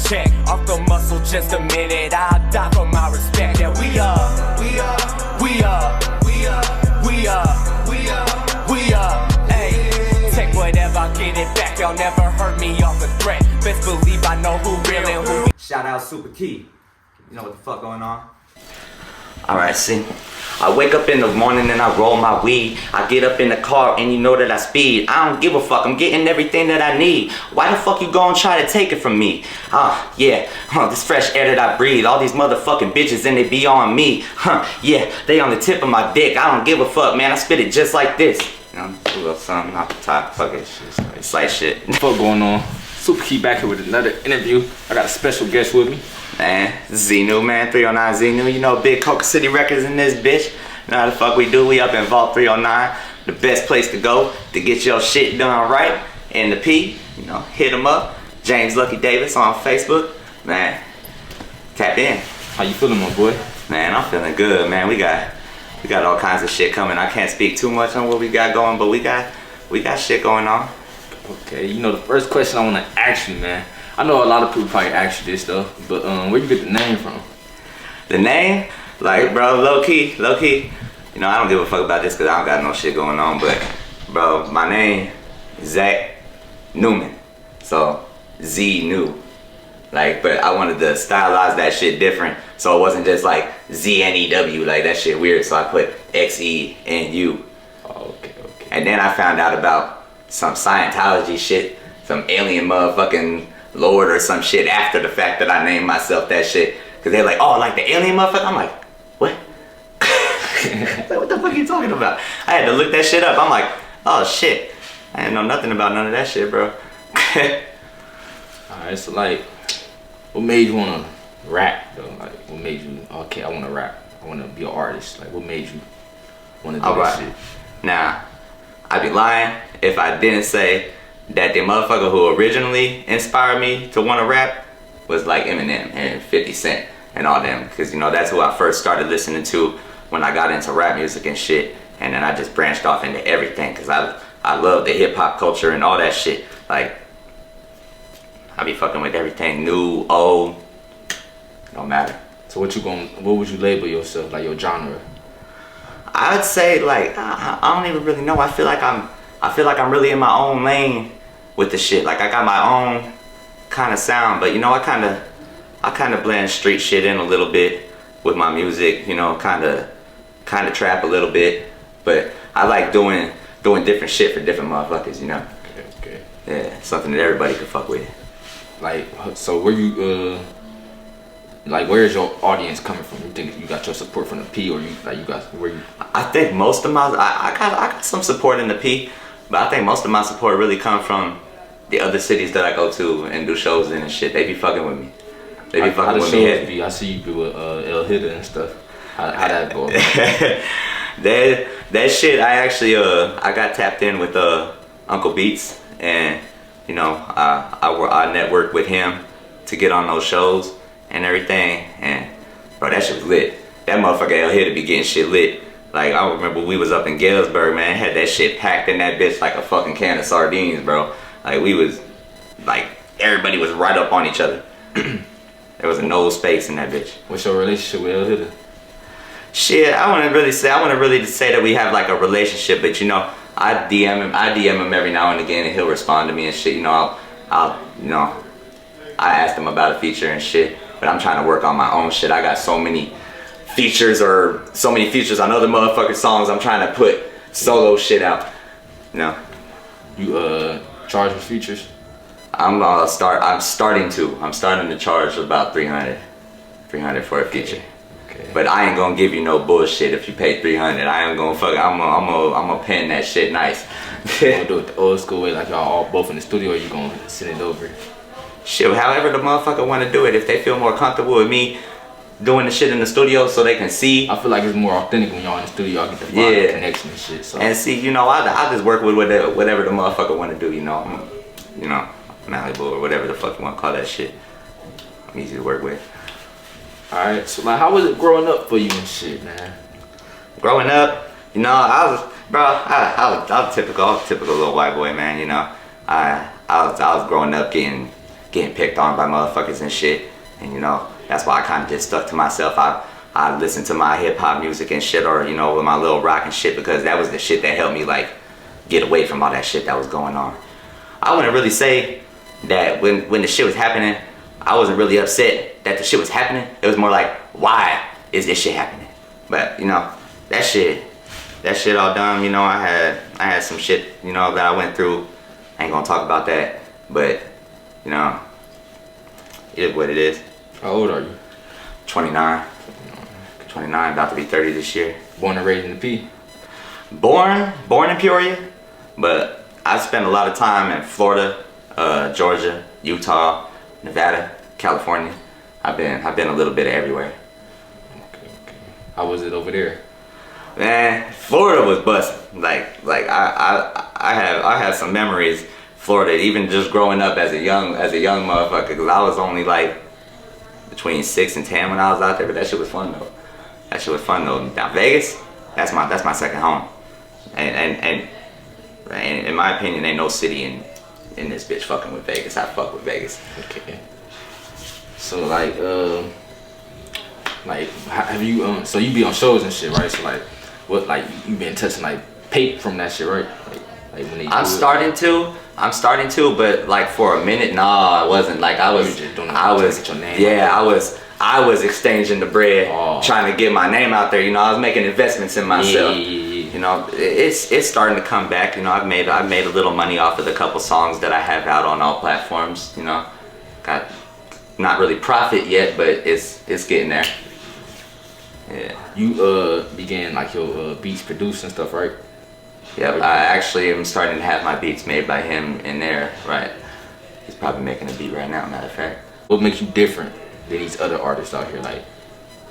check. Off the muscle just a minute, I'll die for my respect. Yeah, we up, we up, we up, we up, we up, we up, we up. Ayy, take whatever, I'll get it back. Y'all never heard me off a threat. Best believe I know who real and who. Shout out Super Key. You know what the fuck going on? Alright, see. I wake up in the morning and I roll my weed. I get up in the car and you know that I speed. I don't give a fuck, I'm getting everything that I need. Why the fuck you gon' try to take it from me? Yeah, this fresh air that I breathe. All these motherfucking bitches and they be on me. Yeah, they on the tip of my dick. I don't give a fuck, man, I spit it just like this. You know, a little something off the top, fuck it. It's like shit. What the fuck going on? Super Key back here with another interview. I got a special guest with me. Man, Zenu, man, 309 Zenu. You know, big Coca City Records in this bitch. You know how the fuck we do. We up in Vault 309. The best place to go to get your shit done right. In the P, you know, hit him up. James Lucky Davis on Facebook. Man, tap in. How you feeling, my boy? Man, I'm feeling good, man. We got all kinds of shit coming. I can't speak too much on what we got going, but we got shit going on. Okay, you know, the first question I want to ask you, man. I know a lot of people probably ask you this stuff, but where you get the name from? The name? Like, bro, low key. You know, I don't give a fuck about this because I don't got no shit going on, but, bro, my name is Zach Newman. So, Z New. Like, but I wanted to stylize that shit different, so it wasn't just like Z-N-E-W, like that shit weird, so I put X-E-N-U. Oh, okay. And then I found out about some Scientology shit, some alien motherfucking Lord or some shit after the fact that I named myself that shit. Cause they're like, oh, like the alien motherfucker? I'm like, what? Like, what the fuck are you talking about? I had to look that shit up. I'm like, oh shit. I didn't know nothing about none of that shit, bro. Alright, so like, what made you wanna rap though? Like, what made you, okay, I wanna rap. I wanna be an artist. Like, what made you wanna do this shit? Now, I'd be lying if I didn't say that the motherfucker who originally inspired me to want to rap was like Eminem and 50 Cent and all them, because you know that's who I first started listening to when I got into rap music and shit, and then I just branched off into everything because I love the hip hop culture and all that shit. Like, I be fucking with everything, new, old, don't matter. So what would you label yourself, like your genre? I would say like I don't even really know. I feel like I'm really in my own lane with the shit. Like I got my own kind of sound, but you know I kind of blend street shit in a little bit with my music. You know, kind of trap a little bit, but I like doing different shit for different motherfuckers. You know. Okay. Yeah, something that everybody can fuck with. Like, so where you like, where is your audience coming from? You think you got your support from the P, or where you? I think most of my I got some support in the P, but I think most of my support really come from the other cities that I go to and do shows in and shit. They be fucking with me. They be fucking with me heavy. I see you do with Hitta and stuff. How that go? that shit. I actually I got tapped in with Uncle Beats, and you know I networked with him to get on those shows and everything, and bro, that shit was lit. That motherfucker El Hitta be getting shit lit. Like, I remember we was up in Galesburg, man, had that shit packed in that bitch like a fucking can of sardines, bro. Like, we was, like, everybody was right up on each other. There was no space in that bitch. What's your relationship with El Hitta? Shit, I wouldn't really say that we have like a relationship, but you know, I DM him every now and again, and he'll respond to me and shit. You know, I asked him about a feature and shit, but I'm trying to work on my own shit. I got so many features on other motherfucking songs. I'm trying to put solo shit out. You know. You charge for features? I'm starting to charge about 300 for a feature. Okay. But I ain't gonna give you no bullshit if you pay 300. I ain't gonna fuck. I'm gonna pen that shit nice. You gonna do it the old school way, like y'all all both in the studio, or you gonna send it over? Shit, however the motherfucker wanna do it. If they feel more comfortable with me doing the shit in the studio so they can see. I feel like it's more authentic when y'all in the studio, y'all get the vibe, connection and shit. So. And see, you know, I just work with whatever the motherfucker wanna do, you know. I'm malleable or whatever the fuck you wanna call that shit. I'm easy to work with. Alright, so like, how was it growing up for you and shit, man? Growing up, you know, I was typical little white boy, man. You know, I was growing up getting getting picked on by motherfuckers and shit. And you know, that's why I kind of just stuck to myself. I listened to my hip hop music and shit, or you know, with my little rock and shit, because that was the shit that helped me like get away from all that shit that was going on. I wouldn't really say that when the shit was happening, I wasn't really upset that the shit was happening. It was more like, why is this shit happening? But you know, that shit all done. You know, I had some shit, you know, that I went through. I ain't gonna talk about that, but you know, it is what it is. How old are you? 29. 29, about to be 30 this year. Born and raised in the P? Born in Peoria, but I spent a lot of time in Florida, Georgia, Utah, Nevada, California. I've been a little bit of everywhere. Okay. How was it over there? Man, Florida was busting. Like I have some memories. Florida, even just growing up as a young motherfucker, because I was only like between 6 and 10 when I was out there, but that shit was fun though. Now Vegas, that's my second home, and in my opinion, ain't no city in this bitch fucking with Vegas. I fuck with Vegas. Okay. So like have you so you be on shows and shit, right? So like what, like you been touching like paper from that shit, right? Like when they I'm starting to, but like for a minute, nah, I wasn't. Like I was exchanging the bread, trying to get my name out there. You know, I was making investments in myself. Yeah. You know, it's starting to come back. You know, I've made a little money off of the couple songs that I have out on all platforms. You know, got not really profit yet, but it's getting there. Yeah. You began like your beats produced and stuff, right? Yeah, I actually am starting to have my beats made by him in there, right? He's probably making a beat right now, matter of fact. What makes you different than these other artists out here? Like,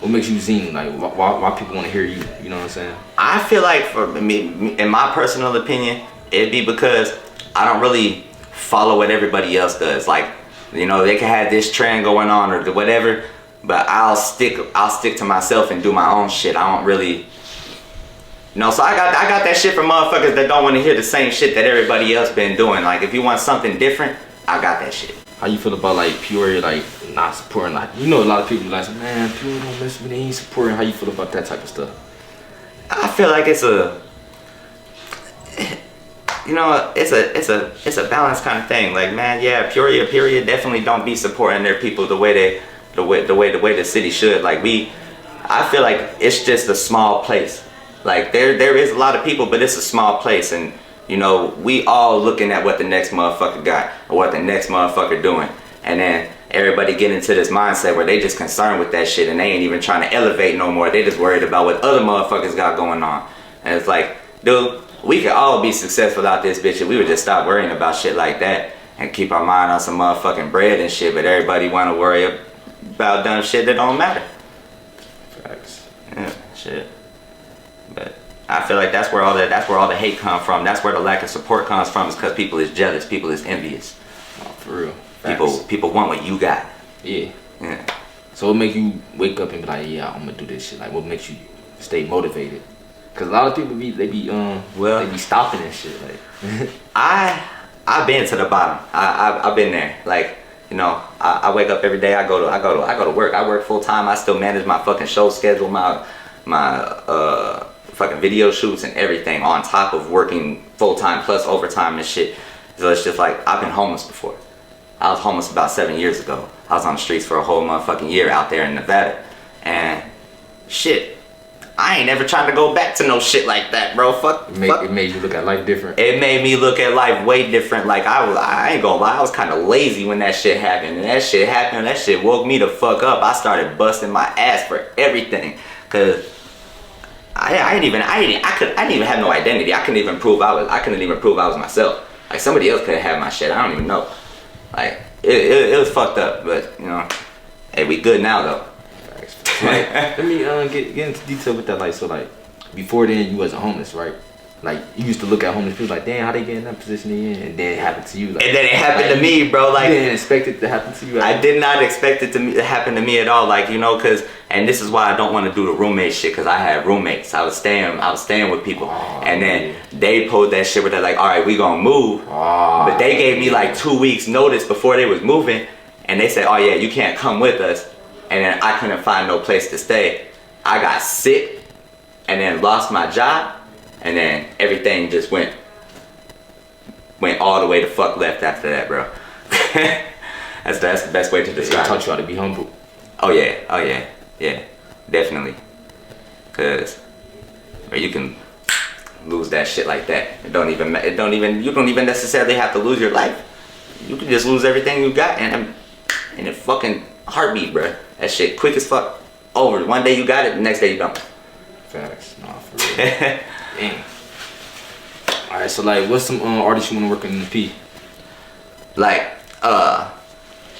what makes you zine? Like, why people want to hear you? You know what I'm saying? I feel like, for me, in my personal opinion, it'd be because I don't really follow what everybody else does. Like, you know, they can have this trend going on or whatever, but I'll stick to myself and do my own shit. I don't really, you know. So I got that shit from motherfuckers that don't want to hear the same shit that everybody else been doing. Like, if you want something different, I got that shit. How you feel about like Peoria, like not supporting? Like, you know, a lot of people like, man, Peoria don't mess with me, they ain't supporting. How you feel about that type of stuff? I feel like it's a, you know, it's a balanced kind of thing. Like, man, yeah, Peoria definitely don't be supporting their people the way the city should. Like, I feel like it's just a small place. Like, there is a lot of people, but it's a small place, and you know, we all looking at what the next motherfucker got or what the next motherfucker doing, and then everybody get into this mindset where they just concerned with that shit and they ain't even trying to elevate no more. They just worried about what other motherfuckers got going on. And it's like, dude, we could all be successful out this bitch if we would just stop worrying about shit like that and keep our mind on some motherfucking bread and shit. But everybody want to worry about dumb shit that don't matter. Facts. Yeah, shit. But I feel like that's where all the hate comes from. That's where the lack of support comes from, is because people is jealous, people is envious. Oh, for real. Facts. People want what you got. Yeah. Yeah. So what make you wake up and be like, yeah, I'm gonna do this shit? Like, what makes you stay motivated? Cause a lot of people they be stopping and shit. Like, I've been to the bottom. I've been there. Like, you know, I wake up every day. I go to work. I work full time. I still manage my fucking show schedule, my fucking video shoots and everything on top of working full time plus overtime and shit. So it's just like, I've been homeless before. I was homeless about 7 years ago. I was on the streets for a whole motherfucking year out there in Nevada. And shit, I ain't ever trying to go back to no shit like that, bro. Fuck. It made you look at life different. It made me look at life way different. Like, I ain't gonna lie, I was kind of lazy when that shit happened. And that shit woke me the fuck up. I started busting my ass for everything. Cause I didn't even have no identity. I couldn't even prove I was myself. Like, somebody else could have had my shit. I don't even know. Like, it was fucked up, but you know, hey, we good now though. Like, let me get into detail with that. Like, so like, before then you wasn't homeless, right? Like, you used to look at homeless people like, damn, how they get in that position they in? And then it happened to you. Like, And then it happened to me, bro. Like, you didn't expect it to happen to you. I did not expect it to happen to me at all. Like, you know, cause, and this is why I don't want to do the roommate shit, cause I had roommates. I was staying with people, and then they pulled that shit where they're like, all right, we gonna move, but they gave me like 2 weeks notice before they was moving, and they said, oh yeah, you can't come with us, and then I couldn't find no place to stay. I got sick, and then lost my job. And then everything just went all the way to fuck left after that, bro. that's the best way to describe it. Taught you how to be humble. Oh yeah, definitely. Cause you can lose that shit like that. You don't even necessarily have to lose your life. You can just lose everything you got in a fucking heartbeat, bro. That shit quick as fuck. Over. One day you got it, the next day you don't. Facts. Nah, for real. Dang. Alright, so like, what's some artists you want to work in the P? Like, I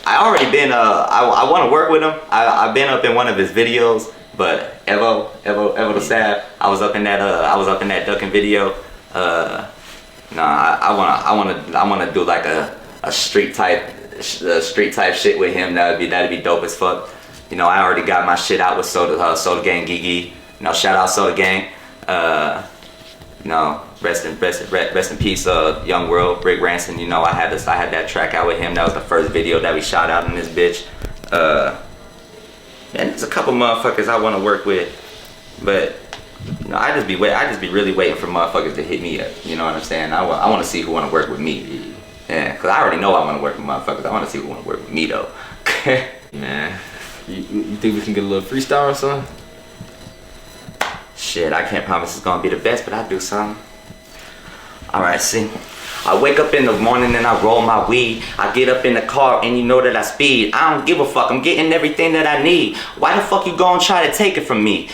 already been, I want to work with him. I've been up in one of his videos, but Evo the Sab, I was up in that ducking video. I wanna do like a street type shit with him. That'd be dope as fuck. You know, I already got my shit out with Soda Gang Gigi. You know, shout out Soda Gang. You know, rest in peace, Young World, Rick Ranson. You know, I had that track out with him. That was the first video that we shot out in this bitch. And there's a couple motherfuckers I want to work with, but you know, I just be really waiting for motherfuckers to hit me up. You know what I'm saying? I want to see who want to work with me. Yeah, cause I already know I want to work with motherfuckers. I want to see who want to work with me though. Man, you think we can get a little freestyle or something? Shit, I can't promise it's gonna be the best, but I'll do something. Alright, see. I wake up in the morning and I roll my weed. I get up in the car and you know that I speed. I don't give a fuck, I'm getting everything that I need. Why the fuck you gon' try to take it from me?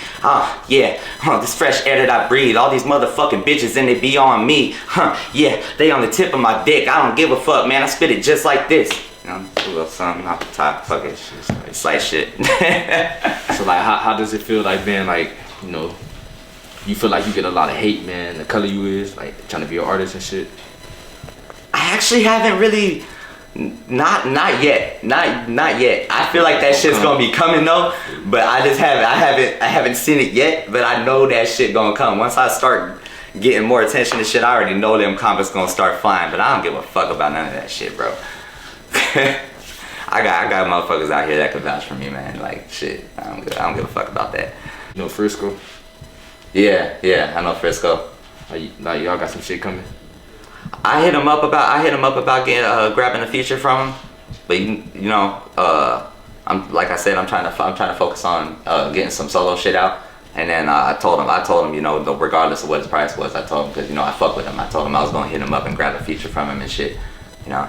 This fresh air that I breathe. All these motherfucking bitches and they be on me. Yeah, they on the tip of my dick. I don't give a fuck, man, I spit it just like this. You know, a little something off the top, fuck it. It's like shit. So like, how does it feel like being like, you know, you feel like you get a lot of hate, man, the color you is, like trying to be an artist and shit? I actually haven't really, not yet. I feel like that shit's gonna be coming though, but I haven't seen it yet, but I know that shit gonna come. Once I start getting more attention to shit, I already know them comments gonna start flying, but I don't give a fuck about none of that shit, bro. I got motherfuckers out here that can vouch for me, man. Like, shit, I don't give a fuck about that. You know Frisco? Yeah, I know Frisco. Like y'all got some shit coming? I hit him up about getting grabbing a feature from him, but you know, I'm like I said, I'm trying to focus on getting some solo shit out. And then I told him, you know, regardless of what his price was, I told him, because you know I fuck with him. I told him I was gonna hit him up and grab a feature from him and shit. You know,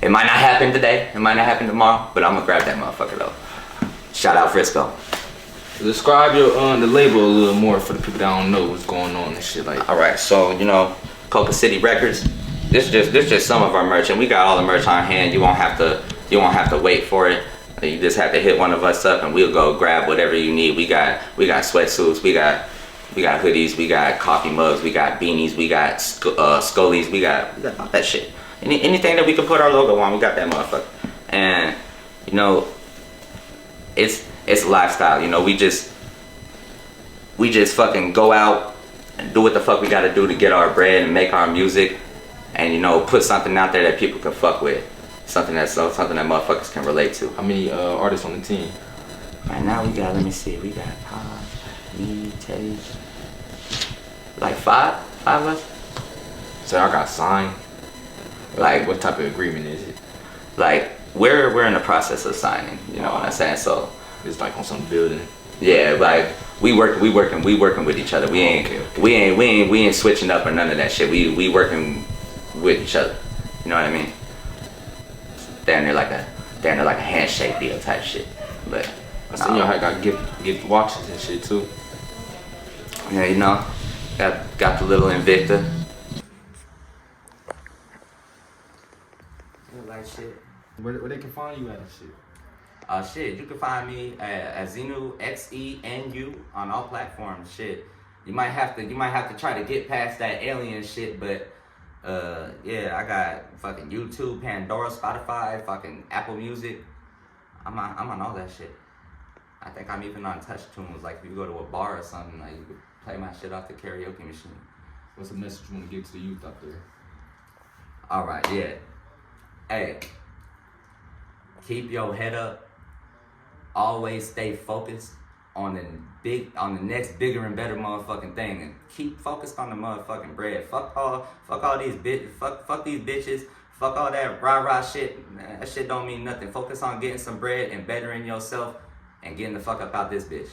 it might not happen today, it might not happen tomorrow, but I'm gonna grab that motherfucker though. Shout out Frisco. Describe your the label a little more for the people that don't know what's going on and shit like. All right, so you know, Coca City Records. This just some of our merch, and we got all the merch on hand. You won't have to wait for it. You just have to hit one of us up, and we'll go grab whatever you need. We got sweatsuits, we got hoodies, we got coffee mugs, we got beanies, we got scullies, we got all that shit. Anything that we can put our logo on, we got that motherfucker. And you know, it's a lifestyle. You know, we just fucking go out and do what the fuck we gotta do to get our bread and make our music, and you know, put something out there that people can fuck with, something that motherfuckers can relate to. How many artists on the team? Right now we got, let me see, we got Pop, me, Teddy, like five of us. So I got signed. Like, what type of agreement is it? Like, we're in the process of signing. You know what I'm saying? So it's like on some building. Yeah, like we working with each other. We ain't switching up or none of that shit. We working with each other. You know what I mean? Down there like a handshake deal type shit. But I seen y'all got gift watches and shit too. Yeah, you know, got the little Invicta. Like shit. Where they can find you at and shit? Shit, you can find me at Xenu, XENU on all platforms. Shit. You might have to try to get past that alien shit, but yeah, I got fucking YouTube, Pandora, Spotify, fucking Apple Music. I'm on all that shit. I think I'm even on Touch Tunes. Like if you go to a bar or something, like you could play my shit off the karaoke machine. What's the message you want to give to the youth out there? All right, yeah. Hey, keep your head up. Always stay focused on the next bigger and better motherfucking thing, and keep focused on the motherfucking bread. Fuck all these fuck these bitches. Fuck all that rah shit. That shit don't mean nothing. Focus on getting some bread and bettering yourself and getting the fuck up out this bitch.